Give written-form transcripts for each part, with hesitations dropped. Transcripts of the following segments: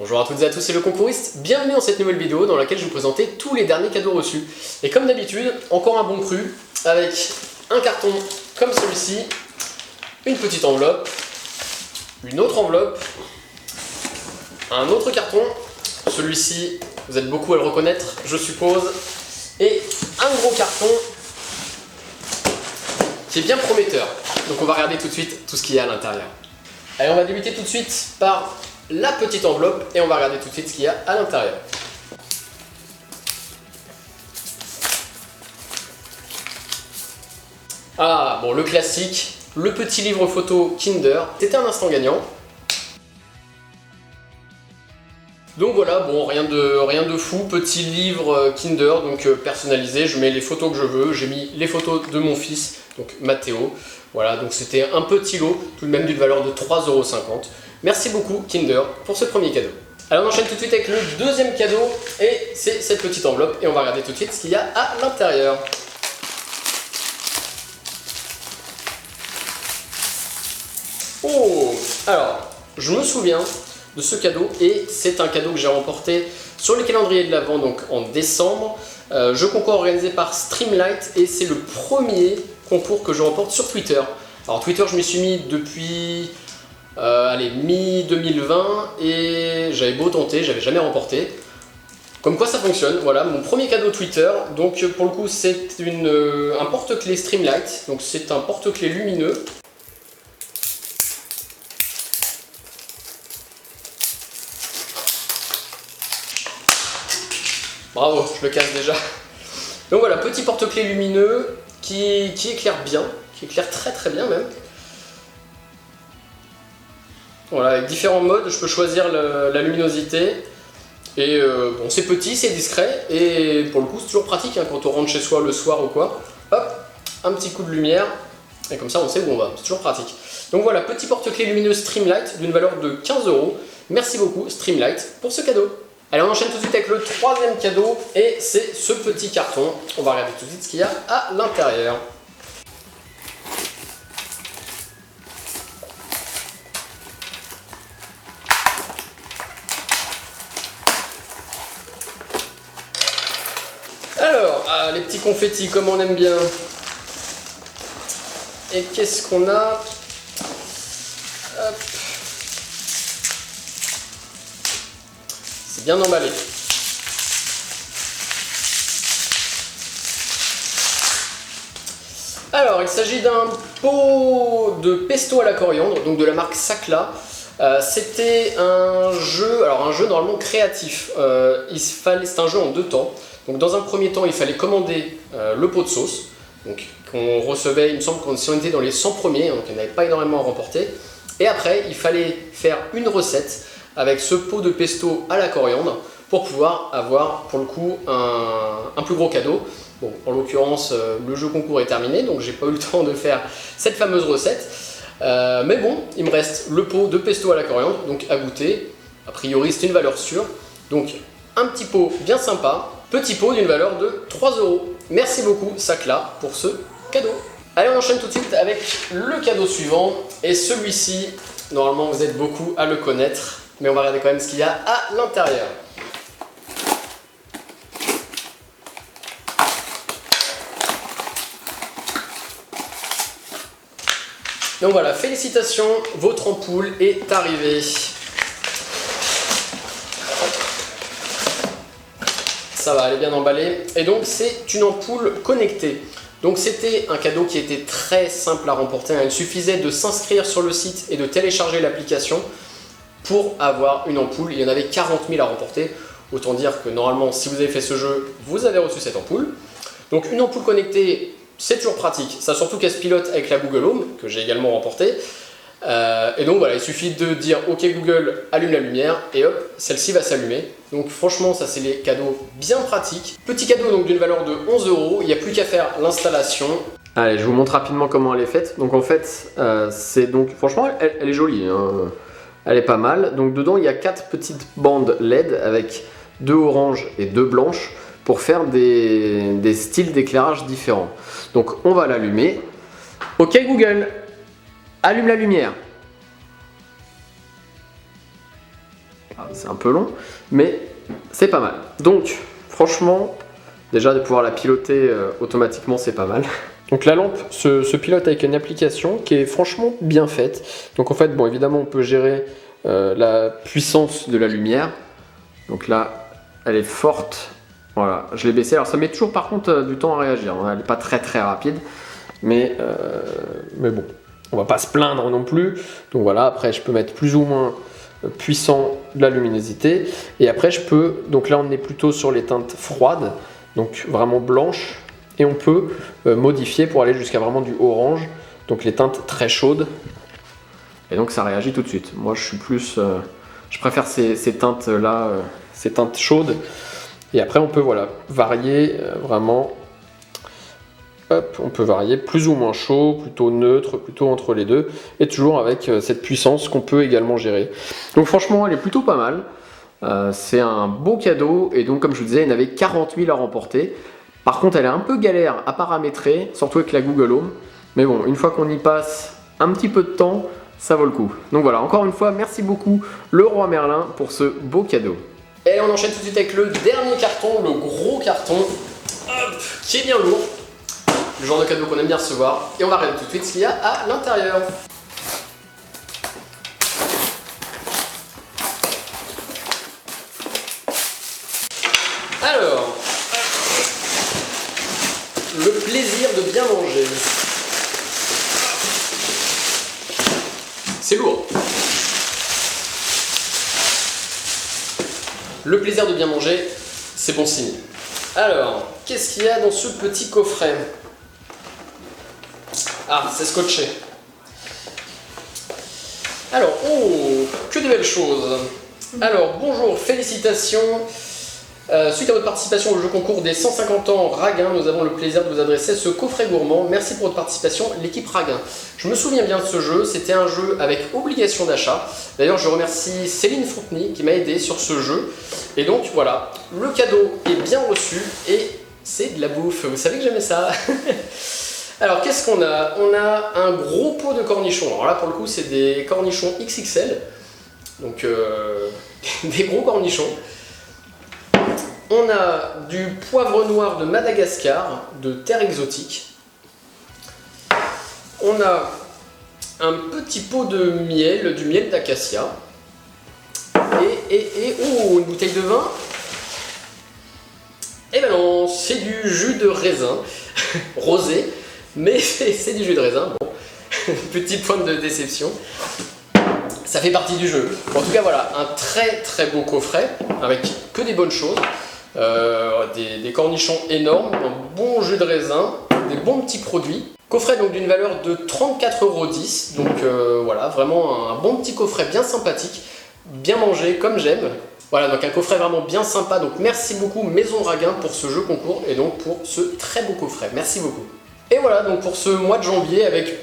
Bonjour à toutes et à tous, c'est le concouriste. Bienvenue dans cette nouvelle vidéo dans laquelle je vais vous présenter tous les derniers cadeaux reçus. Et comme d'habitude, encore un bon cru avec un carton comme celui-ci, une petite enveloppe, une autre enveloppe, un autre carton, celui-ci, vous êtes beaucoup à le reconnaître, je suppose, et un gros carton qui est bien prometteur. Donc on va regarder tout de suite tout ce qu'il y a à l'intérieur. Allez, on va débuter tout de suite par la petite enveloppe et on va regarder tout de suite ce qu'il y a à l'intérieur. Ah, bon, le classique, le petit livre photo Kinder. C'était un instant gagnant. Donc voilà, bon, rien de fou, petit livre Kinder, donc personnalisé, je mets les photos que je veux, j'ai mis les photos de mon fils, donc Mathéo. Voilà, donc c'était un petit lot, tout de même d'une valeur de 3,50 €. Merci beaucoup Kinder pour ce premier cadeau. Alors on enchaîne tout de suite avec le deuxième cadeau, et c'est cette petite enveloppe, et on va regarder tout de suite ce qu'il y a à l'intérieur. Oh, alors, je me souviens de ce cadeau, et c'est un cadeau que j'ai remporté sur le calendrier de l'Avent, donc en décembre. Jeu concours organisé par Streamlight, et c'est le premier concours que je remporte sur Twitter. Alors Twitter, je m'y suis mis depuis mi-2020, et j'avais beau tenter, j'avais jamais remporté. Comme quoi ça fonctionne, voilà, mon premier cadeau Twitter. Donc pour le coup c'est un porte-clés Streamlight, donc c'est un porte-clés lumineux. Bravo, je le casse déjà. Donc voilà, petit porte-clés lumineux qui éclaire bien, qui éclaire très bien même. Voilà, avec différents modes, je peux choisir la luminosité. Et bon, c'est petit, c'est discret, et pour le coup c'est toujours pratique hein, quand on rentre chez soi le soir ou quoi. Hop, un petit coup de lumière, et comme ça on sait où on va, c'est toujours pratique. Donc voilà, petit porte-clés lumineux Streamlight d'une valeur de 15 €. Merci beaucoup Streamlight pour ce cadeau. Allez, on enchaîne tout de suite avec le troisième cadeau, et c'est ce petit carton. On va regarder tout de suite ce qu'il y a à l'intérieur. Alors, les petits confettis comme on aime bien. Et qu'est-ce qu'on a? Hop. C'est bien emballé. Alors, il s'agit d'un pot de pesto à la coriandre, donc de la marque Sakla. C'était un jeu normalement créatif. C'est un jeu en deux temps. Donc dans un premier temps, il fallait commander le pot de sauce, donc qu'on recevait, il me semble qu'on était dans les 100 premiers, donc il n'y en avait pas énormément à remporter. Et après, il fallait faire une recette avec ce pot de pesto à la coriandre pour pouvoir avoir pour le coup un plus gros cadeau. Bon, en l'occurrence, le jeu concours est terminé, donc j'ai pas eu le temps de faire cette fameuse recette. Mais bon, il me reste le pot de pesto à la coriandre, donc à goûter. A priori, c'est une valeur sûre. Donc un petit pot bien sympa. Petit pot d'une valeur de 3 €. Merci beaucoup Sakla pour ce cadeau. Allez, on enchaîne tout de suite avec le cadeau suivant. Et celui-ci, normalement vous êtes beaucoup à le connaître, mais on va regarder quand même ce qu'il y a à l'intérieur. Donc voilà, félicitations, votre ampoule est arrivée. Ça va, elle est bien emballée. Et donc c'est une ampoule connectée. Donc c'était un cadeau qui était très simple à remporter. Il suffisait de s'inscrire sur le site et de télécharger l'application pour avoir une ampoule. Il y en avait 40 000 à remporter. Autant dire que normalement, si vous avez fait ce jeu, vous avez reçu cette ampoule. Donc une ampoule connectée, c'est toujours pratique. Ça surtout qu'elle se pilote avec la Google Home, que j'ai également remporté. Et donc voilà, il suffit de dire OK Google, allume la lumière, et hop, celle-ci va s'allumer. Donc franchement, ça c'est les cadeaux bien pratiques. Petit cadeau donc d'une valeur de 11 €, il n'y a plus qu'à faire l'installation. Allez, je vous montre rapidement comment elle est faite. Donc en fait, c'est donc franchement, elle est jolie, hein. Elle est pas mal. Donc dedans, il y a 4 petites bandes LED avec 2 oranges et 2 blanches pour faire des styles d'éclairage différents. Donc on va l'allumer. OK Google, allume la lumière. c'est un peu long, mais c'est pas mal. Donc franchement, déjà de pouvoir la piloter automatiquement, c'est pas mal. Donc la lampe se pilote avec une application qui est franchement bien faite. Donc en fait, bon, évidemment, on peut gérer la puissance de la lumière. Donc là, elle est forte. Voilà, je l'ai baissée. Alors ça met toujours par contre du temps à réagir. Elle n'est pas très rapide, mais bon, on va pas se plaindre non plus. Donc voilà, après je peux mettre plus ou moins puissant de la luminosité. Et après je peux, donc là on est plutôt sur les teintes froides, donc vraiment blanches. Et on peut modifier pour aller jusqu'à vraiment du orange, donc les teintes très chaudes. Et donc ça réagit tout de suite. Moi je suis plus, je préfère ces teintes là, ces teintes chaudes. Et après on peut voilà varier vraiment. Hop, on peut varier plus ou moins chaud, plutôt neutre, plutôt entre les deux, et toujours avec cette puissance qu'on peut également gérer. Donc franchement elle est plutôt pas mal. C'est un beau cadeau, et donc comme je vous disais, il y en avait 40 000 à remporter. Par contre, elle est un peu galère à paramétrer, surtout avec la Google Home. Mais bon, une fois qu'on y passe un petit peu de temps, ça vaut le coup. Donc voilà, encore une fois, merci beaucoup Leroy Merlin pour ce beau cadeau. Et on enchaîne tout de suite avec le dernier carton, le gros carton, hop, qui est bien lourd. Le genre de cadeau qu'on aime bien recevoir. Et on va regarder tout de suite ce qu'il y a à l'intérieur. Alors, le plaisir de bien manger. C'est lourd. Le plaisir de bien manger, c'est bon signe. Alors, qu'est-ce qu'il y a dans ce petit coffret? Ah, c'est scotché. Alors, oh, que de belles choses. Alors, bonjour, félicitations. Suite à votre participation au jeu concours des 150 ans Raguin, nous avons le plaisir de vous adresser ce coffret gourmand. Merci pour votre participation, l'équipe Raguin. Je me souviens bien de ce jeu, c'était un jeu avec obligation d'achat. D'ailleurs, je remercie Céline Fonteny qui m'a aidé sur ce jeu. Et donc voilà, le cadeau est bien reçu et c'est de la bouffe. Vous savez que j'aimais ça. Alors, qu'est-ce qu'on a? On a un gros pot de cornichons. Alors là, pour le coup, c'est des cornichons XXL. Donc, des gros cornichons. On a du poivre noir de Madagascar, de terre exotique. On a un petit pot de miel, du miel d'acacia. Oh, une bouteille de vin. Eh ben non, c'est du jus de raisin, rosé, mais c'est du jus de raisin. Bon, petit point de déception. Ça fait partie du jeu. En tout cas, voilà, un très beau coffret avec que des bonnes choses. Des cornichons énormes, un bon jus de raisin, des bons petits produits. Coffret donc d'une valeur de 34,10 €. Donc voilà, vraiment un bon petit coffret bien sympathique, bien mangé comme j'aime. Voilà, donc un coffret vraiment bien sympa. Donc merci beaucoup Maison Raguin pour ce jeu concours et donc pour ce très beau coffret. Merci beaucoup. Et voilà donc pour ce mois de janvier avec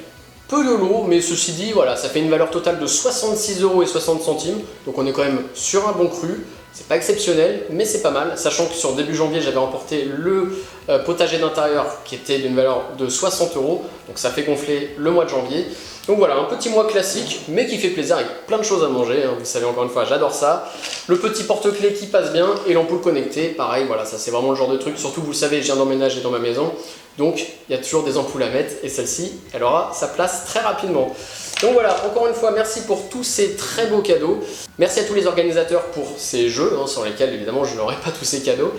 peu de lots, mais ceci dit, voilà, ça fait une valeur totale de 66,60 €. Donc on est quand même sur un bon cru. C'est pas exceptionnel, mais c'est pas mal, sachant que sur début janvier, j'avais remporté le potager d'intérieur qui était d'une valeur de 60 €, donc ça fait gonfler le mois de janvier. Donc voilà, un petit mois classique, mais qui fait plaisir avec plein de choses à manger, hein. Vous savez, encore une fois, j'adore ça. Le petit porte-clés qui passe bien et l'ampoule connectée, pareil, voilà, ça c'est vraiment le genre de truc. Surtout, vous le savez, je viens d'emménager dans ma maison, donc il y a toujours des ampoules à mettre, et celle-ci, elle aura sa place très rapidement. Donc voilà, encore une fois, merci pour tous ces très beaux cadeaux. Merci à tous les organisateurs pour ces jeux, hein, sans lesquels évidemment je n'aurais pas tous ces cadeaux.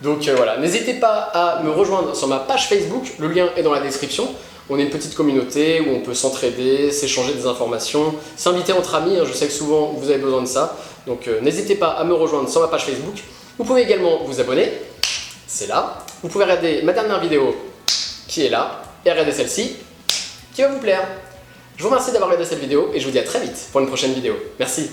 Donc voilà, n'hésitez pas à me rejoindre sur ma page Facebook, le lien est dans la description. On est une petite communauté où on peut s'entraider, s'échanger des informations, s'inviter entre amis, hein, je sais que souvent vous avez besoin de ça. Donc n'hésitez pas à me rejoindre sur ma page Facebook. Vous pouvez également vous abonner, c'est là. Vous pouvez regarder ma dernière vidéo qui est là, et regarder celle-ci qui va vous plaire. Je vous remercie d'avoir regardé cette vidéo et je vous dis à très vite pour une prochaine vidéo. Merci.